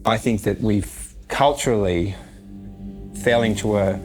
I think that we've culturally fell into a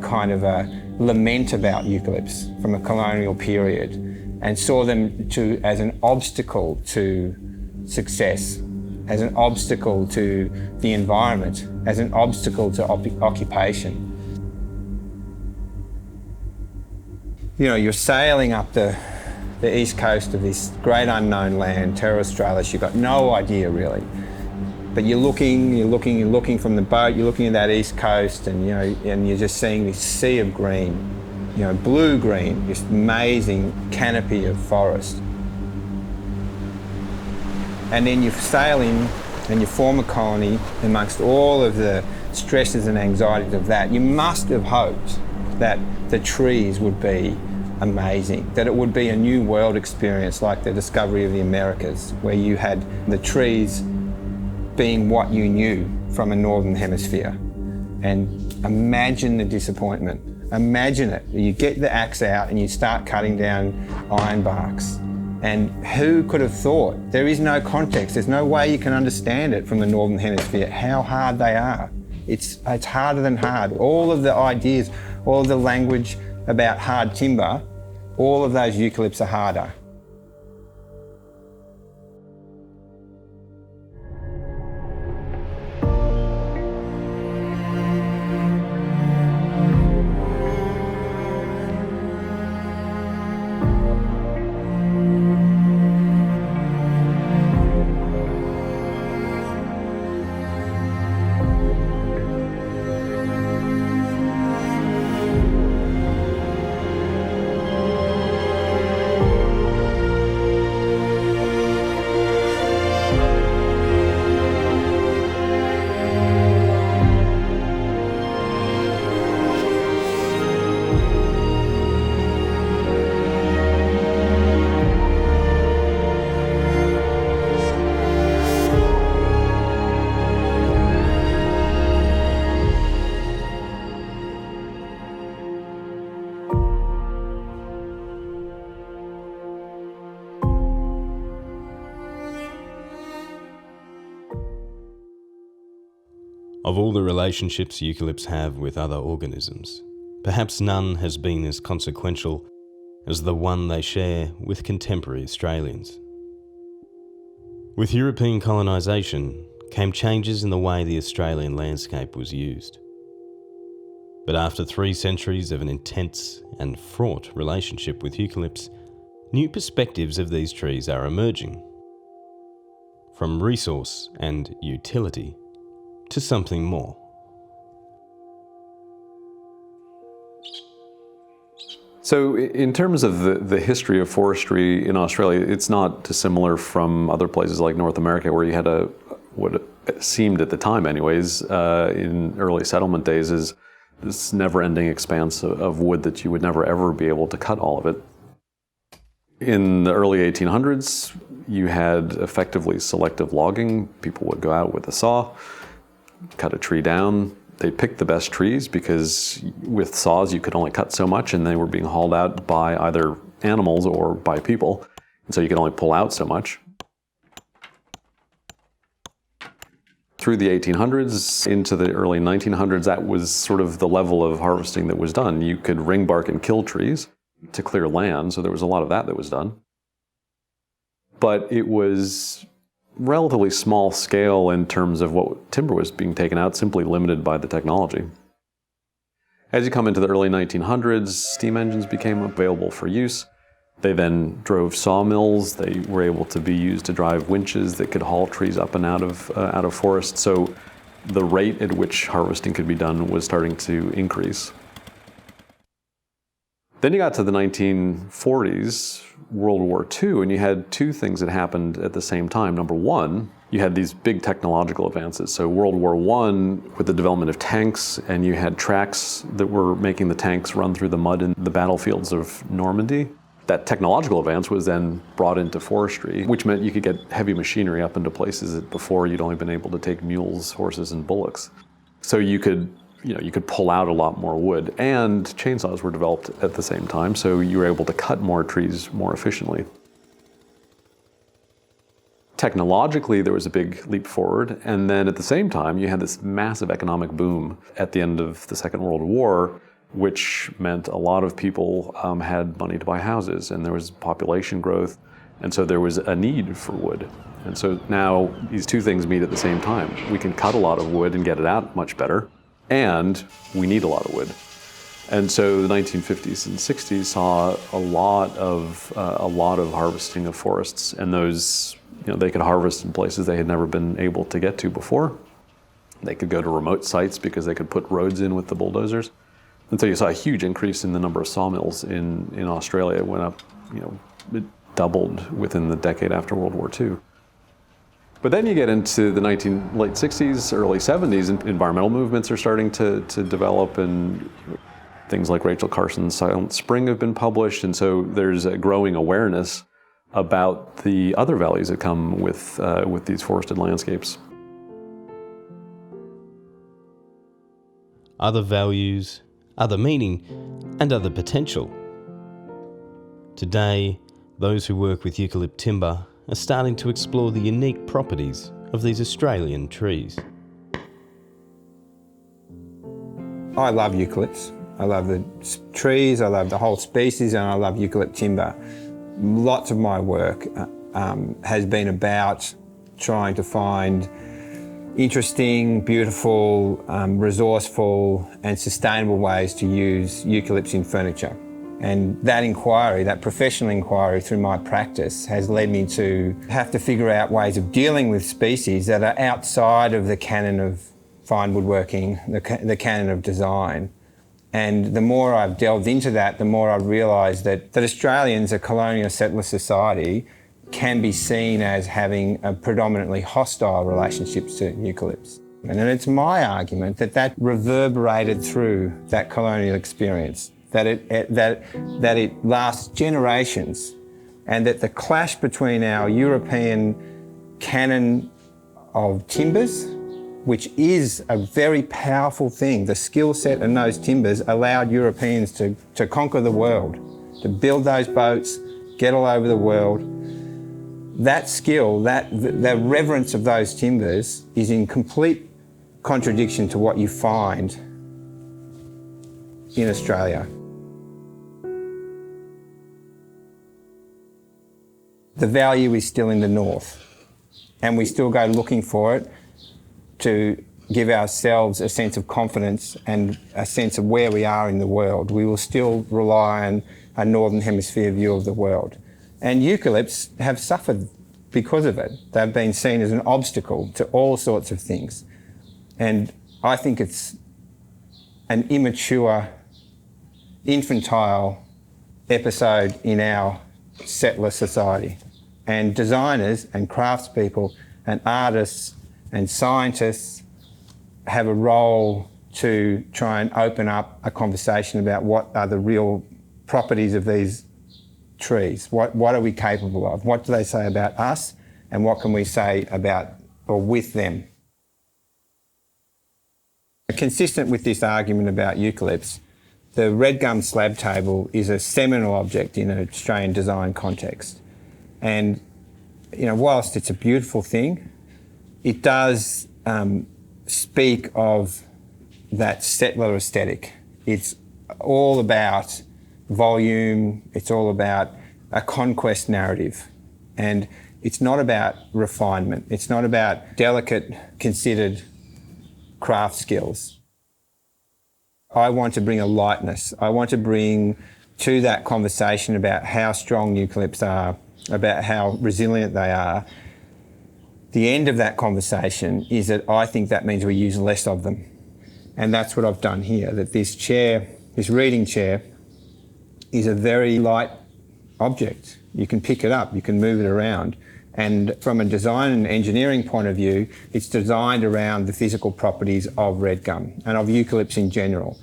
kind of a lament about eucalypts from a colonial period and saw them as an obstacle to success, as an obstacle to the environment, as an obstacle to occupation. You know, you're sailing up the east coast of this great unknown land, Terra Australis, you've got no idea really. But you're looking from the boat, you're looking at that east coast and you're just seeing this sea of green, blue-green, this amazing canopy of forest. And then you sail in and you form a colony amongst all of the stresses and anxieties of that. You must have hoped that the trees would be amazing, that it would be a new world experience like the discovery of the Americas, where you had the trees being what you knew from a northern hemisphere. And imagine the disappointment. Imagine it. You get the axe out and you start cutting down ironbarks. And who could have thought? There is no context. There's no way you can understand it from the northern hemisphere, how hard they are. It's harder than hard. All of the ideas, all of the language about hard timber, all of those eucalypts are harder. Of all the relationships eucalypts have with other organisms, perhaps none has been as consequential as the one they share with contemporary Australians. With European colonisation came changes in the way the Australian landscape was used. But after 3 centuries of an intense and fraught relationship with eucalypts, new perspectives of these trees are emerging. From resource and utility to something more. So in terms of the history of forestry in Australia, it's not dissimilar from other places like North America, where you had what seemed at the time anyways, in early settlement days, is this never-ending expanse of wood that you would never ever be able to cut all of it. In the early 1800s, you had effectively selective logging. People would go out with a saw, cut a tree down. They picked the best trees because with saws you could only cut so much, and they were being hauled out by either animals or by people. And so you could only pull out so much. Through the 1800s into the early 1900s, that was sort of the level of harvesting that was done. You could ring bark and kill trees to clear land, so there was a lot of that was done. But it was relatively small scale in terms of what timber was being taken out, simply limited by the technology. As you come into the early 1900s, steam engines became available for use. They then drove sawmills. They were able to be used to drive winches that could haul trees up and out of forest. So the rate at which harvesting could be done was starting to increase. Then you got to the 1940s, World War II, and you had 2 things that happened at the same time. Number one, you had these big technological advances. So World War I, with the development of tanks, and you had tracks that were making the tanks run through the mud in the battlefields of Normandy. That technological advance was then brought into forestry, which meant you could get heavy machinery up into places that before you'd only been able to take mules, horses, and bullocks. So you could pull out a lot more wood, and chainsaws were developed at the same time, so you were able to cut more trees more efficiently. technologically, there was a big leap forward. And then at the same time, you had this massive economic boom at the end of the Second World War, which meant a lot of people had money to buy houses, and there was population growth. And so there was a need for wood. And so now these two things meet at the same time. We can cut a lot of wood and get it out much better, and we need a lot of wood. And so the 1950s and 60s saw a lot of harvesting of forests, and those, they could harvest in places they had never been able to get to before. They could go to remote sites because they could put roads in with the bulldozers. And so you saw a huge increase in the number of sawmills in Australia. It went up, it doubled within the decade after World War II. But then you get into the late 60s, early 70s, and environmental movements are starting to develop, and things like Rachel Carson's Silent Spring have been published, and so there's a growing awareness about the other values that come with these forested landscapes. Other values, other meaning, and other potential. Today, those who work with eucalypt timber are starting to explore the unique properties of these Australian trees. I love eucalypts. I love the trees, I love the whole species, and I love eucalypt timber. Lots of my work has been about trying to find interesting, beautiful, resourceful and sustainable ways to use eucalypts in furniture. And that inquiry, that professional inquiry through my practice, has led me to have to figure out ways of dealing with species that are outside of the canon of fine woodworking, the canon of design. And the more I've delved into that, the more I've realised that Australians, a colonial settler society, can be seen as having a predominantly hostile relationships to eucalypts. And it's my argument that reverberated through that colonial experience, that it lasts generations, and that the clash between our European canon of timbers, which is a very powerful thing. The skill set in those timbers allowed Europeans to conquer the world, to build those boats, get all over the world. That skill, the reverence of those timbers is in complete contradiction to what you find in Australia. The value is still in the north, and we still go looking for it to give ourselves a sense of confidence and a sense of where we are in the world. We will still rely on a Northern Hemisphere view of the world. And eucalypts have suffered because of it. They've been seen as an obstacle to all sorts of things. And I think it's an immature, infantile episode in our settler society. And designers and craftspeople and artists and scientists have a role to try and open up a conversation about what are the real properties of these trees. What are we capable of? What do they say about us? And what can we say about or with them? Consistent with this argument about eucalypts, the red gum slab table is a seminal object in an Australian design context. And, whilst it's a beautiful thing, it does speak of that settler aesthetic. It's all about volume, it's all about a conquest narrative. And it's not about refinement, it's not about delicate, considered craft skills. I want to bring a lightness. I want to bring to that conversation about how strong eucalypts are, about how resilient they are. The end of that conversation is that I think that means we use less of them. And that's what I've done here, that this chair, this reading chair, is a very light object. You can pick it up, you can move it around. And from a design and engineering point of view, it's designed around the physical properties of red gum and of eucalypts in general.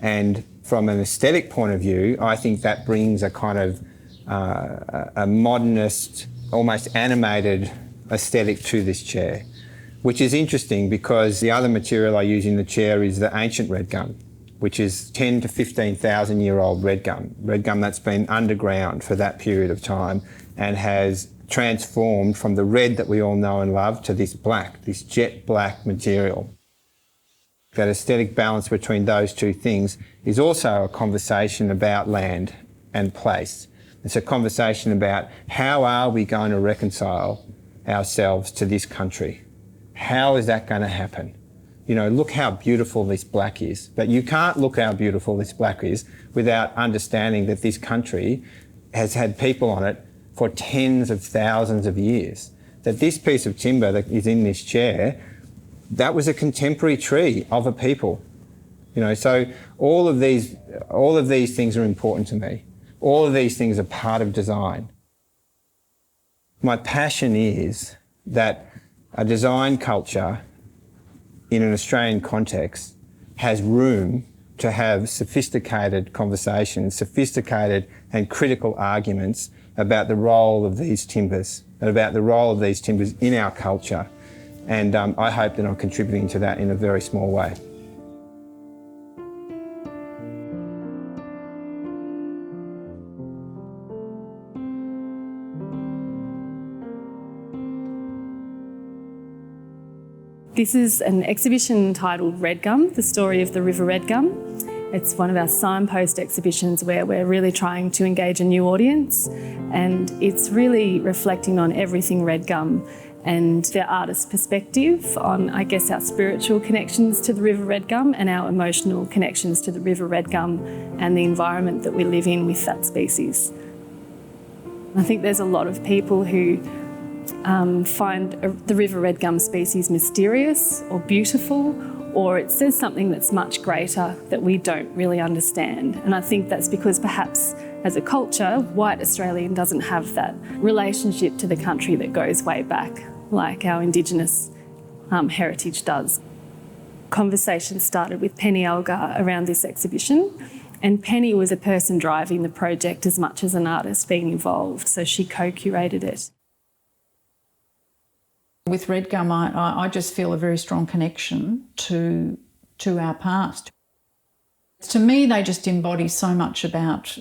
And from an aesthetic point of view, I think that brings a kind of a modernist, almost animated aesthetic to this chair, which is interesting because the other material I use in the chair is the ancient red gum, which is 10 to 15,000 year old red gum that's been underground for that period of time and has transformed from the red that we all know and love to this black, this jet black material. That aesthetic balance between those two things is also a conversation about land and place. It's a conversation about how are we going to reconcile ourselves to this country? How is that going to happen? You know, look how beautiful this black is. But you can't look how beautiful this black is without understanding that this country has had people on it for tens of thousands of years. That this piece of timber that is in this chair, that was a contemporary tree of a people. You know, so all of these things are important to me. All of these things are part of design. My passion is that a design culture in an Australian context has room to have sophisticated conversations, sophisticated and critical arguments about the role of these timbers and about the role of these timbers in our culture. And I hope that I'm contributing to that in a very small way. This is an exhibition titled Red Gum, the story of the River Red Gum. It's one of our signpost exhibitions where we're really trying to engage a new audience, and it's really reflecting on everything red gum and the artist's perspective on, I guess, our spiritual connections to the River Red Gum and our emotional connections to the River Red Gum and the environment that we live in with that species. I think there's a lot of people who find the River Red Gum species mysterious or beautiful, or it says something that's much greater that we don't really understand. And I think that's because perhaps as a culture, white Australian doesn't have that relationship to the country that goes way back, like our Indigenous heritage does. Conversation started with Penny Elgar around this exhibition, and Penny was a person driving the project as much as an artist being involved, so she co-curated it. With red gum, I just feel a very strong connection to our past. To me, they just embody so much about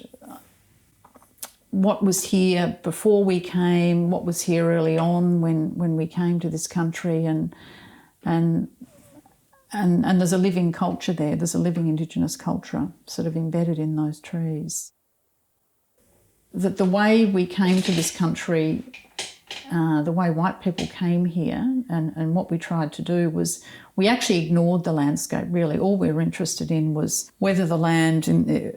what was here before we came, what was here early on when we came to this country, and there's a living culture there. There's a living Indigenous culture sort of embedded in those trees. That the way we came to this country, the way white people came here and what we tried to do was we actually ignored the landscape, really. All we were interested in was whether the land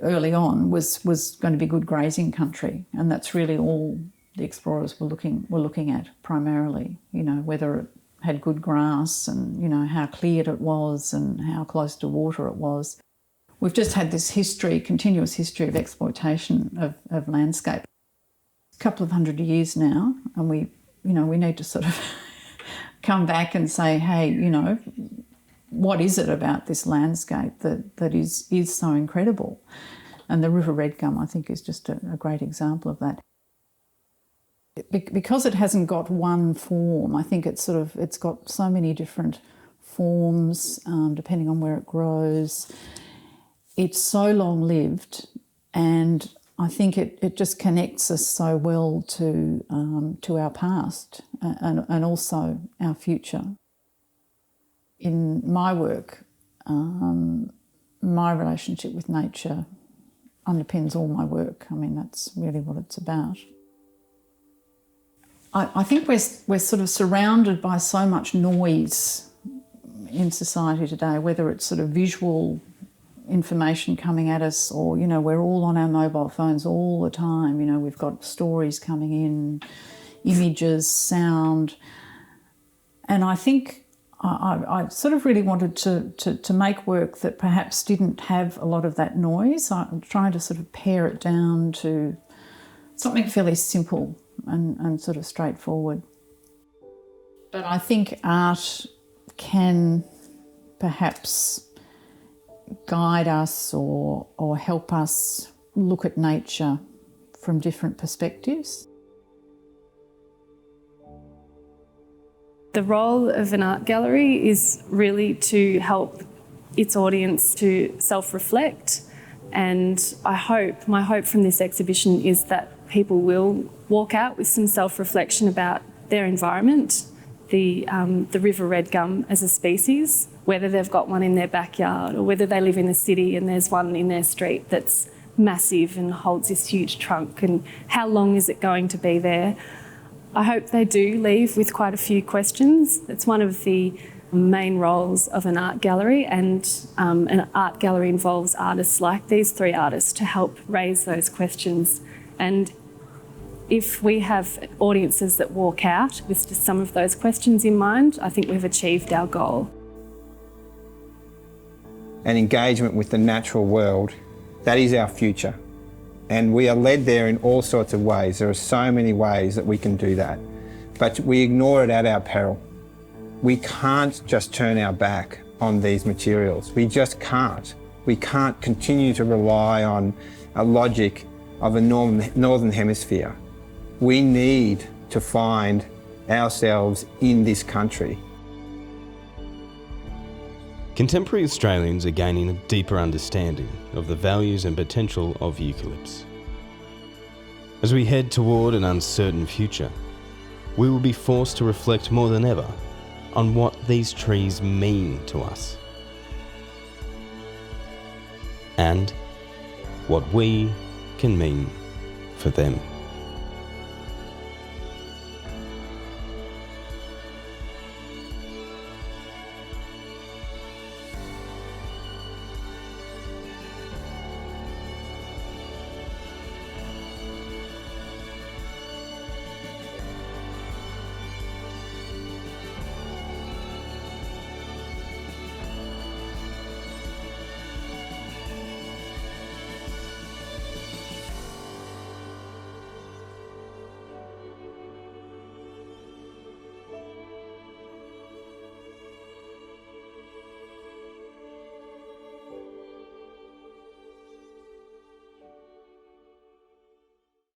early on was going to be good grazing country, and that's really all the explorers were looking at primarily, you know, whether it had good grass and, you know, how cleared it was and how close to water it was. We've just had this history, continuous history of exploitation of landscape. A couple of hundred years now, and we need to sort of come back and say, hey, you know, what is it about this landscape that is so incredible? And the River Red Gum, I think, is just a great example of that. Because it hasn't got one form, I think it's got so many different forms depending on where it grows. It's so long-lived, and I think it just connects us so well to our past and also our future. In my work, my relationship with nature underpins all my work. I mean, that's really what it's about. I think we're sort of surrounded by so much noise in society today, whether it's sort of visual information coming at us, or, you know, we're all on our mobile phones all the time. You know, we've got stories coming in, images, sound, and I think I sort of really wanted to make work that perhaps didn't have a lot of that noise. I'm trying to sort of pare it down to something fairly simple and sort of straightforward. But I think art can perhaps guide us or help us look at nature from different perspectives. The role of an art gallery is really to help its audience to self-reflect, and my hope from this exhibition is that people will walk out with some self-reflection about their environment, the river red gum as a species, whether they've got one in their backyard or whether they live in the city and there's one in their street that's massive and holds this huge trunk, and how long is it going to be there? I hope they do leave with quite a few questions. It's one of the main roles of an art gallery, and an art gallery involves artists like these three artists to help raise those questions. And if we have audiences that walk out with some of those questions in mind, I think we've achieved our goal. And engagement with the natural world, that is our future. And we are led there in all sorts of ways. There are so many ways that we can do that, but we ignore it at our peril. We can't just turn our back on these materials. We just can't. We can't continue to rely on a logic of a northern hemisphere. We need to find ourselves in this country. Contemporary Australians are gaining a deeper understanding of the values and potential of eucalypts. As we head toward an uncertain future, we will be forced to reflect more than ever on what these trees mean to us and what we can mean for them.